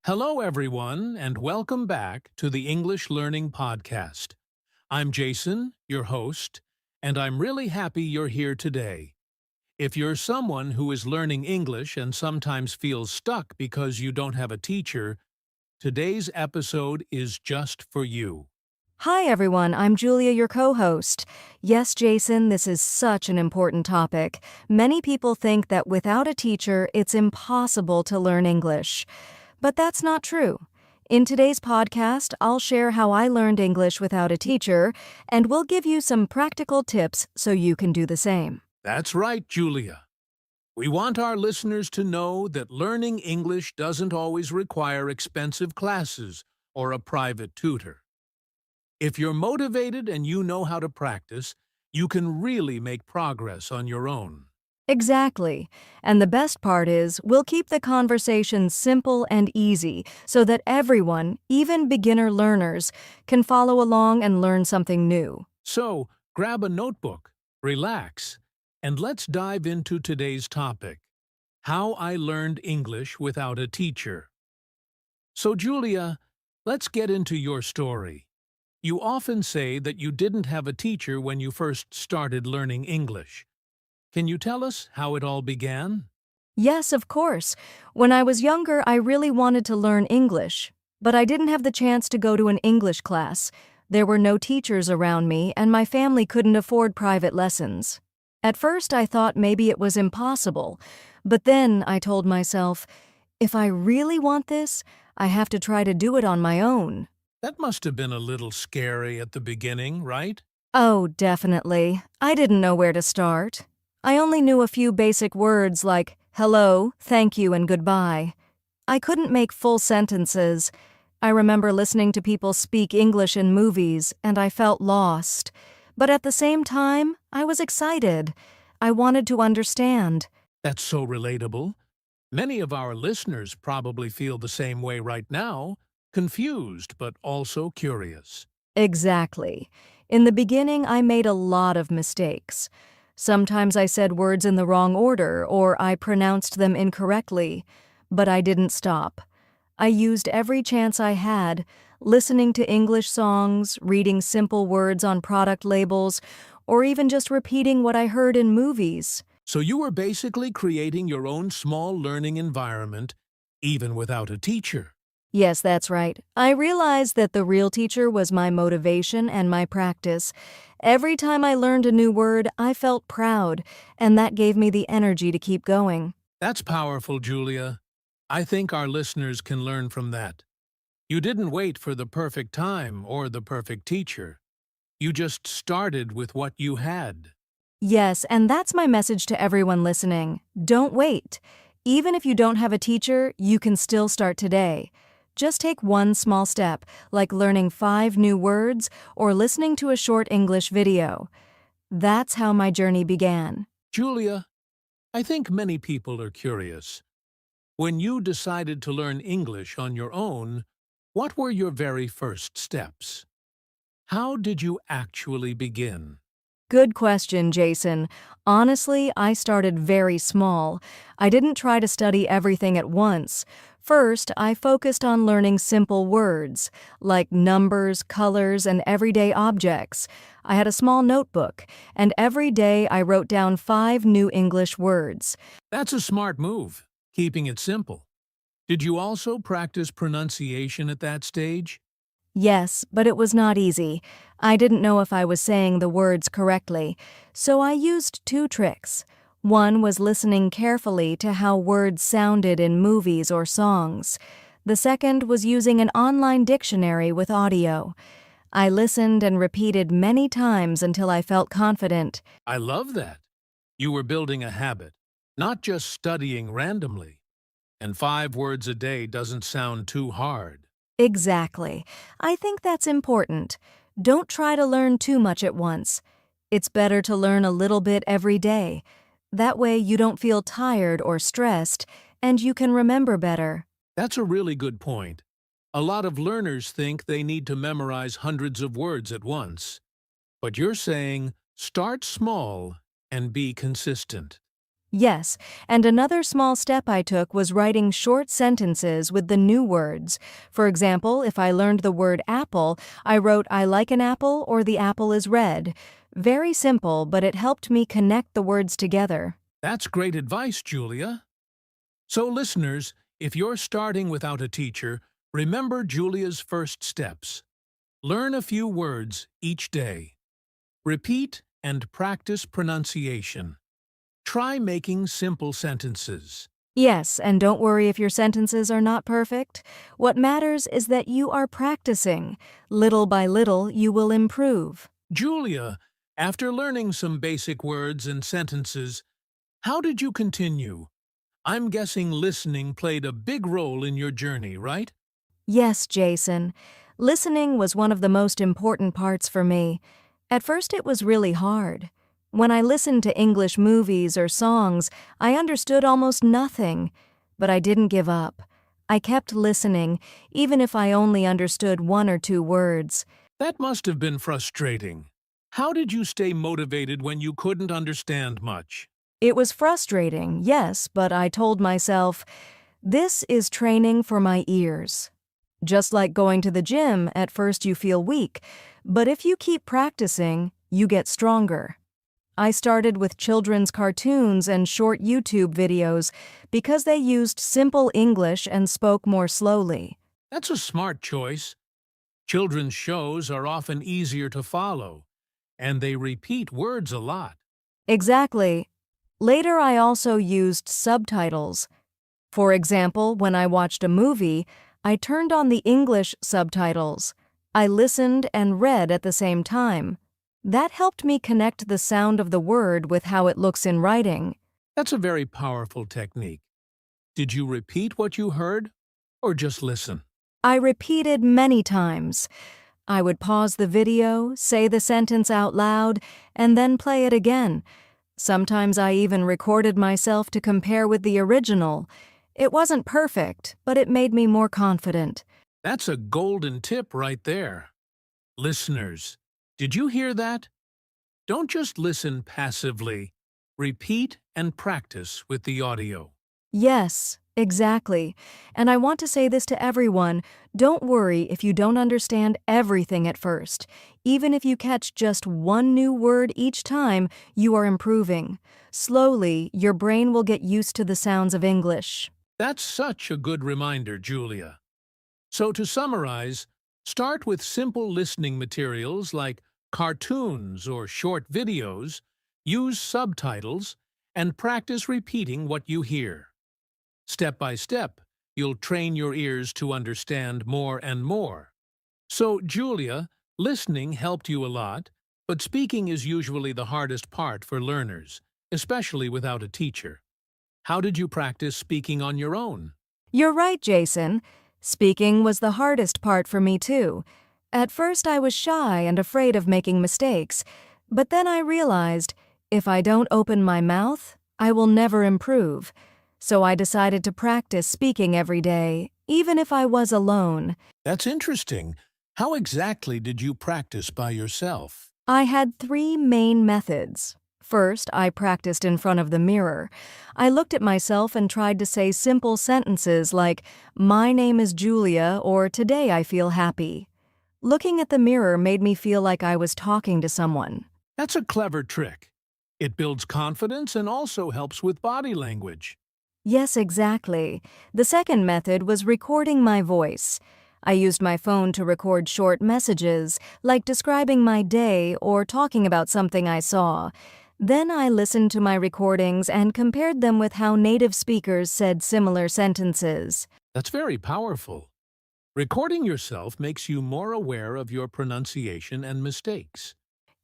Hello, everyone, and welcome back to the English Learning Podcast. I'm Jason, your host, and I'm really happy you're here today. If you're someone who is learning English and sometimes feels stuck because you don't have a teacher, today's episode is just for you. Hi, everyone. I'm Julia, your co-host. Yes, Jason, this is such an important topic. Many people think that without a teacher, it's impossible to learn English. But that's not true. In today's podcast, I'll share how I learned English without a teacher, and we'll give you some practical tips so you can do the same. That's right, Julia. We want our listeners to know that learning English doesn't always require expensive classes or a private tutor. If you're motivated and you know how to practice, you can really make progress on your own. Exactly. And the best part is, we'll keep the conversation simple and easy so that everyone, even beginner learners, can follow along and learn something new. So, grab a notebook, relax, and let's dive into today's topic, how I learned English without a teacher. So, Julia, let's get into your story. You often say that you didn't have a teacher when you first started learning English. Can you tell us how it all began? Yes, of course. When I was younger, I really wanted to learn English, but I didn't have the chance to go to an English class. There were no teachers around me, and my family couldn't afford private lessons. At first, I thought maybe it was impossible, but then I told myself, if I really want this, I have to try to do it on my own. That must have been a little scary at the beginning, right? Oh, definitely. I didn't know where to start. I only knew a few basic words like hello, thank you, and goodbye. I couldn't make full sentences. I remember listening to people speak English in movies, and I felt lost. But at the same time, I was excited. I wanted to understand. That's so relatable. Many of our listeners probably feel the same way right now, confused but also curious. Exactly. In the beginning, I made a lot of mistakes. Sometimes I said words in the wrong order, or I pronounced them incorrectly, but I didn't stop. I used every chance I had, listening to English songs, reading simple words on product labels, or even just repeating what I heard in movies. So you were basically creating your own small learning environment, even without a teacher. Yes, that's right. I realized that the real teacher was my motivation and my practice. Every time I learned a new word, I felt proud, and that gave me the energy to keep going. That's powerful, Julia. I think our listeners can learn from that. You didn't wait for the perfect time or the perfect teacher. You just started with what you had. Yes, and that's my message to everyone listening. Don't wait. Even if you don't have a teacher, you can still start today. Just take one small step, like learning 5 new words or listening to a short English video. That's how my journey began. Julia, I think many people are curious. When you decided to learn English on your own, what were your very first steps? How did you actually begin? Good question, Jason. Honestly, I started very small. I didn't try to study everything at once. First, I focused on learning simple words, like numbers, colors, and everyday objects. I had a small notebook, and every day I wrote down 5 new English words. That's a smart move, keeping it simple. Did you also practice pronunciation at that stage? Yes, but it was not easy. I didn't know if I was saying the words correctly, so I used 2 tricks. One was listening carefully to how words sounded in movies or songs. The second was using an online dictionary with audio. I listened and repeated many times until I felt confident. I love that. You were building a habit, not just studying randomly. And 5 words a day doesn't sound too hard. Exactly. I think that's important. Don't try to learn too much at once. It's better to learn a little bit every day. That way you don't feel tired or stressed, and you can remember better. That's a really good point. A lot of learners think they need to memorize hundreds of words at once. But you're saying, start small and be consistent. Yes, and another small step I took was writing short sentences with the new words. For example, if I learned the word apple, I wrote I like an apple or the apple is red. Very simple, but it helped me connect the words together. That's great advice, Julia. So, listeners, if you're starting without a teacher, remember Julia's first steps. Learn a few words each day. Repeat and practice pronunciation. Try making simple sentences. Yes, and don't worry if your sentences are not perfect. What matters is that you are practicing. Little by little, you will improve. Julia, after learning some basic words and sentences, how did you continue? I'm guessing listening played a big role in your journey, right? Yes, Jason. Listening was one of the most important parts for me. At first, it was really hard. When I listened to English movies or songs, I understood almost nothing. But I didn't give up. I kept listening, even if I only understood one or two words. That must have been frustrating. How did you stay motivated when you couldn't understand much? It was frustrating, yes, but I told myself, this is training for my ears. Just like going to the gym, at first you feel weak, but if you keep practicing, you get stronger. I started with children's cartoons and short YouTube videos because they used simple English and spoke more slowly. That's a smart choice. Children's shows are often easier to follow, and they repeat words a lot. Exactly. Later, I also used subtitles. For example, when I watched a movie, I turned on the English subtitles. I listened and read at the same time. That helped me connect the sound of the word with how it looks in writing. That's a very powerful technique. Did you repeat what you heard, or just listen? I repeated many times. I would pause the video, say the sentence out loud, and then play it again. Sometimes I even recorded myself to compare with the original. It wasn't perfect, but it made me more confident. That's a golden tip right there. Listeners, did you hear that? Don't just listen passively. Repeat and practice with the audio. Yes, exactly. And I want to say this to everyone. Don't worry if you don't understand everything at first. Even if you catch just one new word each time, you are improving. Slowly, your brain will get used to the sounds of English. That's such a good reminder, Julia. So to summarize, start with simple listening materials like cartoons or short videos, use subtitles, and practice repeating what you hear. Step by step, you'll train your ears to understand more and more. So, Julia, listening helped you a lot, but speaking is usually the hardest part for learners, especially without a teacher. How did you practice speaking on your own? You're right, Jason. Speaking was the hardest part for me, too. At first, I was shy and afraid of making mistakes, but then I realized if I don't open my mouth, I will never improve. So I decided to practice speaking every day, even if I was alone. That's interesting. How exactly did you practice by yourself? I had 3 main methods. First, I practiced in front of the mirror. I looked at myself and tried to say simple sentences like, "My name is Julia," or "Today I feel happy." Looking at the mirror made me feel like I was talking to someone. That's a clever trick. It builds confidence and also helps with body language. Yes, exactly. The second method was recording my voice. I used my phone to record short messages, like describing my day or talking about something I saw. Then I listened to my recordings and compared them with how native speakers said similar sentences. That's very powerful. Recording yourself makes you more aware of your pronunciation and mistakes.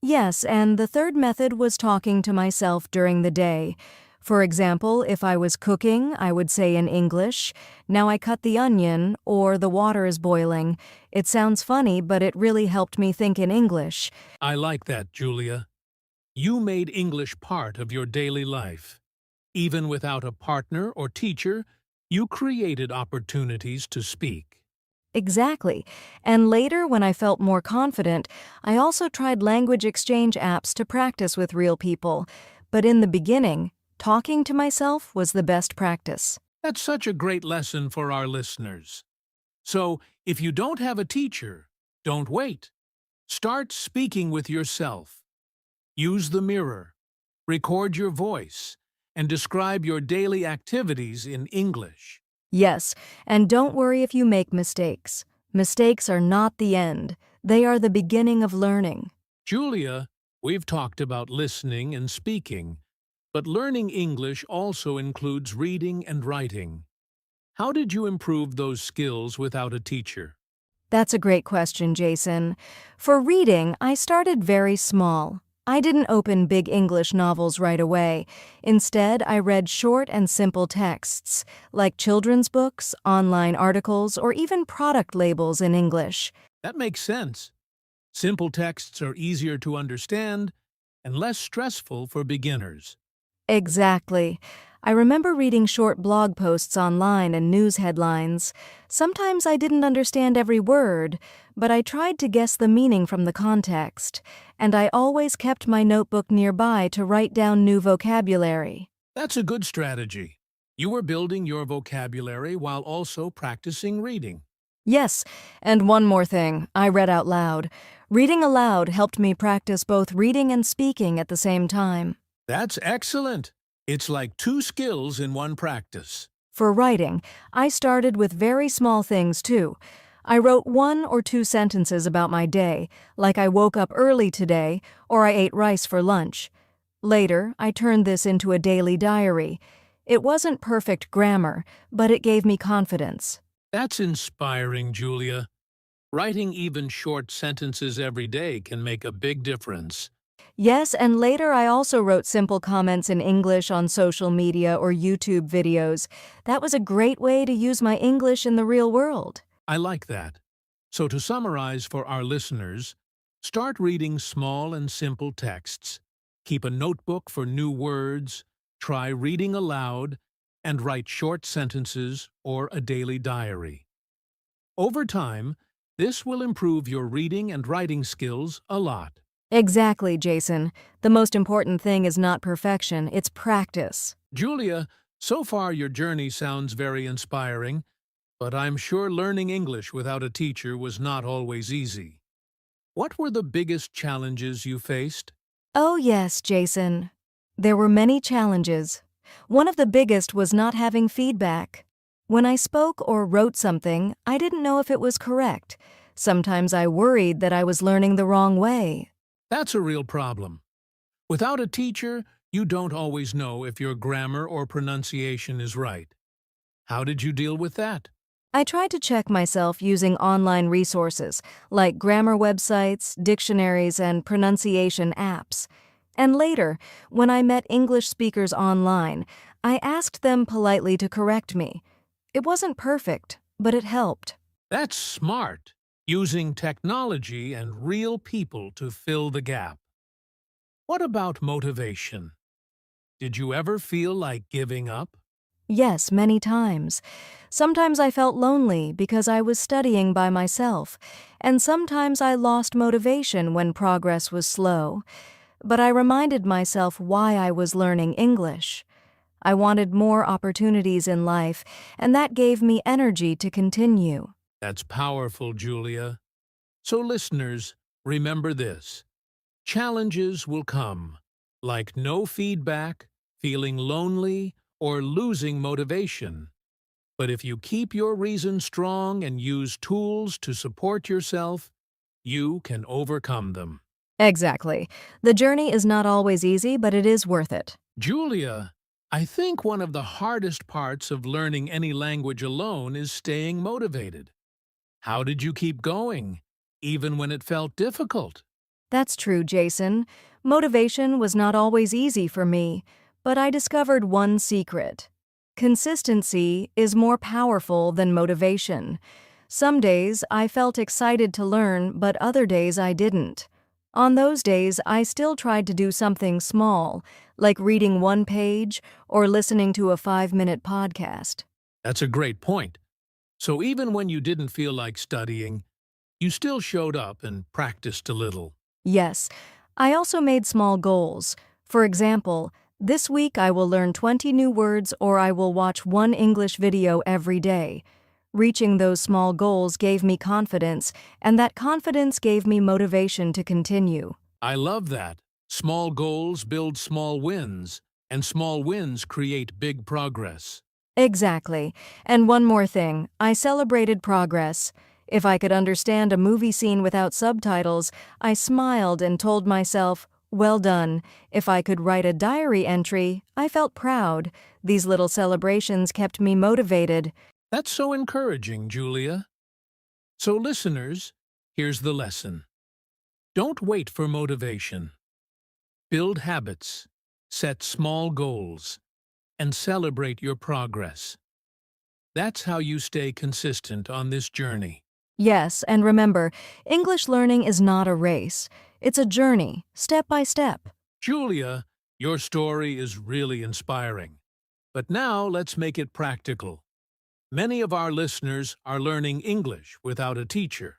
Yes, and the third method was talking to myself during the day. For example, if I was cooking, I would say in English, "Now I cut the onion," or "The water is boiling." It sounds funny, but it really helped me think in English. I like that, Julia. You made English part of your daily life. Even without a partner or teacher, you created opportunities to speak. Exactly. And later, when I felt more confident, I also tried language exchange apps to practice with real people. But in the beginning, Talking to myself was the best practice. That's such a great lesson for our listeners. So, if you don't have a teacher, don't wait. Start speaking with yourself. Use the mirror. Record your voice and describe your daily activities in English. Yes, and don't worry if you make mistakes. Mistakes are not the end. They are the beginning of learning. Julia, we've talked about listening and speaking, but learning English also includes reading and writing. How did you improve those skills without a teacher? That's a great question, Jason. For reading, I started very small. I didn't open big English novels right away. Instead, I read short and simple texts, like children's books, online articles, or even product labels in English. That makes sense. Simple texts are easier to understand and less stressful for beginners. Exactly. I remember reading short blog posts online and news headlines. Sometimes I didn't understand every word, but I tried to guess the meaning from the context, and I always kept my notebook nearby to write down new vocabulary. That's a good strategy. You were building your vocabulary while also practicing reading. Yes, and one more thing, I read out loud. Reading aloud helped me practice both reading and speaking at the same time. That's excellent. It's like two skills in one practice. For writing, I started with very small things too. I wrote 1 or 2 sentences about my day, like I woke up early today or I ate rice for lunch. Later, I turned this into a daily diary. It wasn't perfect grammar, but it gave me confidence. That's inspiring, Julia. Writing even short sentences every day can make a big difference. Yes, and later I also wrote simple comments in English on social media or YouTube videos. That was a great way to use my English in the real world. I like that. So to summarize for our listeners, start reading small and simple texts, keep a notebook for new words, try reading aloud, and write short sentences or a daily diary. Over time, this will improve your reading and writing skills a lot. Exactly, Jason. The most important thing is not perfection, it's practice. Julia, so far your journey sounds very inspiring, but I'm sure learning English without a teacher was not always easy. What were the biggest challenges you faced? Oh yes, Jason. There were many challenges. One of the biggest was not having feedback. When I spoke or wrote something, I didn't know if it was correct. Sometimes I worried that I was learning the wrong way. That's a real problem. Without a teacher, you don't always know if your grammar or pronunciation is right. How did you deal with that? I tried to check myself using online resources like grammar websites, dictionaries, and pronunciation apps. And later, when I met English speakers online, I asked them politely to correct me. It wasn't perfect, but it helped. That's smart, using technology and real people to fill the gap. What about motivation? Did you ever feel like giving up? Yes, many times. Sometimes I felt lonely because I was studying by myself, and sometimes I lost motivation when progress was slow. But I reminded myself why I was learning English. I wanted more opportunities in life, and that gave me energy to continue. That's powerful, Julia. So listeners, remember this. Challenges will come, like no feedback, feeling lonely, or losing motivation. But if you keep your reason strong and use tools to support yourself, you can overcome them. Exactly. The journey is not always easy, but it is worth it. Julia, I think one of the hardest parts of learning any language alone is staying motivated. How did you keep going, even when it felt difficult? That's true, Jason. Motivation was not always easy for me, but I discovered one secret. Consistency is more powerful than motivation. Some days I felt excited to learn, but other days I didn't. On those days, I still tried to do something small, like reading 1 page or listening to a 5-minute podcast. That's a great point. So even when you didn't feel like studying, you still showed up and practiced a little. Yes, I also made small goals. For example, This week I will learn 20 new words or I will watch one English video every day. Reaching those small goals gave me confidence, and that confidence gave me motivation to continue. I love that. Small goals build small wins, and small wins create big progress. Exactly. And one more thing, I celebrated progress. If I could understand a movie scene without subtitles, I smiled and told myself, well done. If I could write a diary entry, I felt proud. These little celebrations kept me motivated. That's so encouraging, Julia. So, listeners, here's the lesson. Don't wait for motivation. Build habits, set small goals, and celebrate your progress. That's how you stay consistent on this journey. Yes, and remember, English learning is not a race. It's a journey, step by step. Julia, your story is really inspiring. But now let's make it practical. Many of our listeners are learning English without a teacher.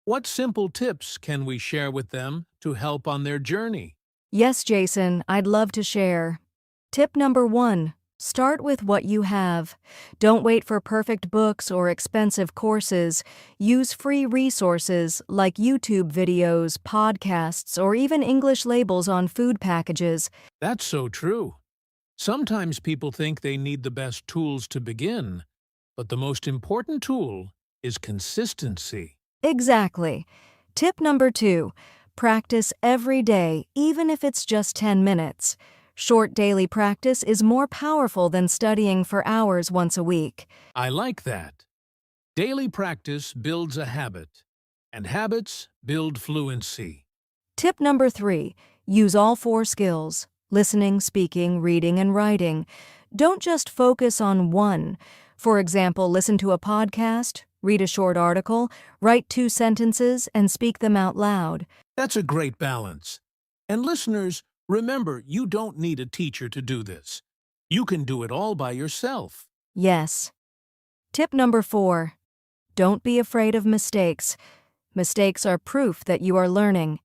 What simple tips can we share with them to help on their journey? Yes, Jason, I'd love to share. Tip number 1. Start with what you have. Don't wait for perfect books or expensive courses. Use free resources like YouTube videos, podcasts, or even English labels on food packages. That's so true. Sometimes people think they need the best tools to begin, but the most important tool is consistency. Exactly. Tip number 2. Practice every day, even if it's just 10 minutes. Short daily practice is more powerful than studying for hours once a week. I like that. Daily practice builds a habit, and habits build fluency. Tip number 3. Use all 4 skills: listening, speaking, reading, and writing. Don't just focus on one. For example, listen to a podcast, read a short article, write 2 sentences, and speak them out loud. That's a great balance. And listeners, remember, you don't need a teacher to do this. You can do it all by yourself. Yes. Tip number 4. Don't be afraid of mistakes. Mistakes are proof that you are learning.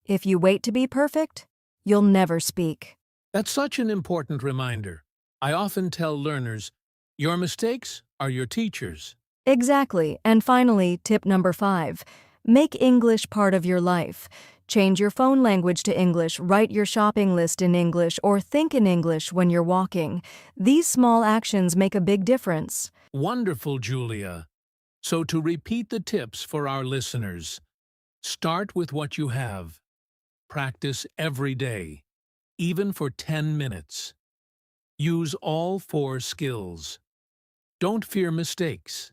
If you wait to be perfect, you'll never speak. That's such an important reminder. I often tell learners, your mistakes are your teachers. Exactly. And finally, tip number 5. Make English part of your life. Change your phone language to English, write your shopping list in English, or think in English when you're walking. These small actions make a big difference. Wonderful, Julia. So to repeat the tips for our listeners, start with what you have. Practice every day, even for 10 minutes. Use all 4 skills. Don't fear mistakes.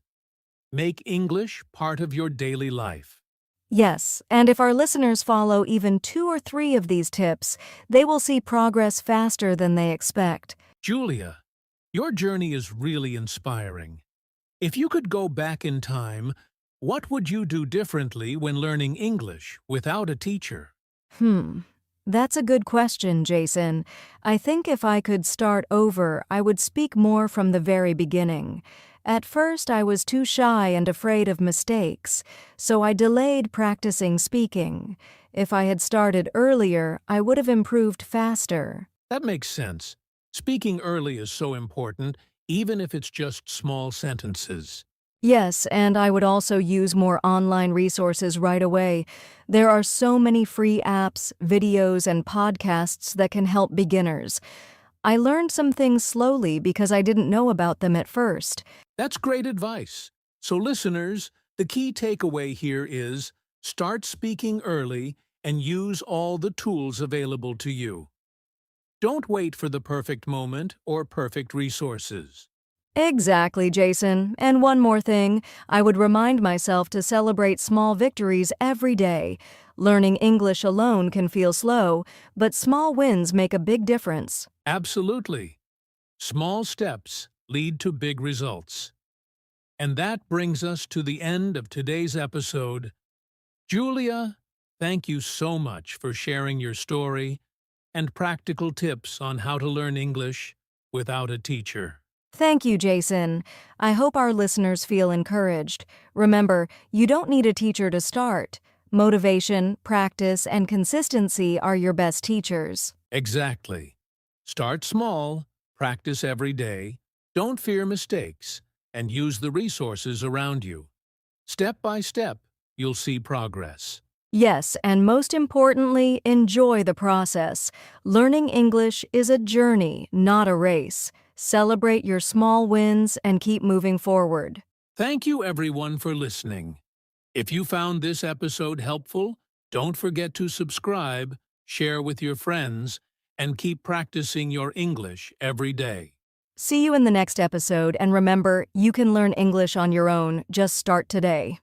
Make English part of your daily life. Yes, and if our listeners follow even 2 or 3 of these tips, they will see progress faster than they expect. Julia, your journey is really inspiring. If you could go back in time, what would you do differently when learning English without a teacher? That's a good question, Jason. I think if I could start over, I would speak more from the very beginning. At first, I was too shy and afraid of mistakes, so I delayed practicing speaking. If I had started earlier, I would have improved faster. That makes sense. Speaking early is so important, even if it's just small sentences. Yes, and I would also use more online resources right away. There are so many free apps, videos, and podcasts that can help beginners. I learned some things slowly because I didn't know about them at first. That's great advice. So listeners, the key takeaway here is start speaking early and use all the tools available to you. Don't wait for the perfect moment or perfect resources. Exactly, Jason. And one more thing, I would remind myself to celebrate small victories every day. Learning English alone can feel slow, but small wins make a big difference. Absolutely. Small steps lead to big results. And that brings us to the end of today's episode. Julia, thank you so much for sharing your story and practical tips on how to learn English without a teacher. Thank you, Jason. I hope our listeners feel encouraged. Remember, you don't need a teacher to start. Motivation, practice, and consistency are your best teachers. Exactly. Start small, practice every day, don't fear mistakes, and use the resources around you. Step by step, you'll see progress. Yes, and most importantly, enjoy the process. Learning English is a journey, not a race. Celebrate your small wins and keep moving forward. Thank you everyone for listening. If you found this episode helpful, don't forget to subscribe, share with your friends, and keep practicing your English every day. See you in the next episode, and remember, you can learn English on your own. Just start today.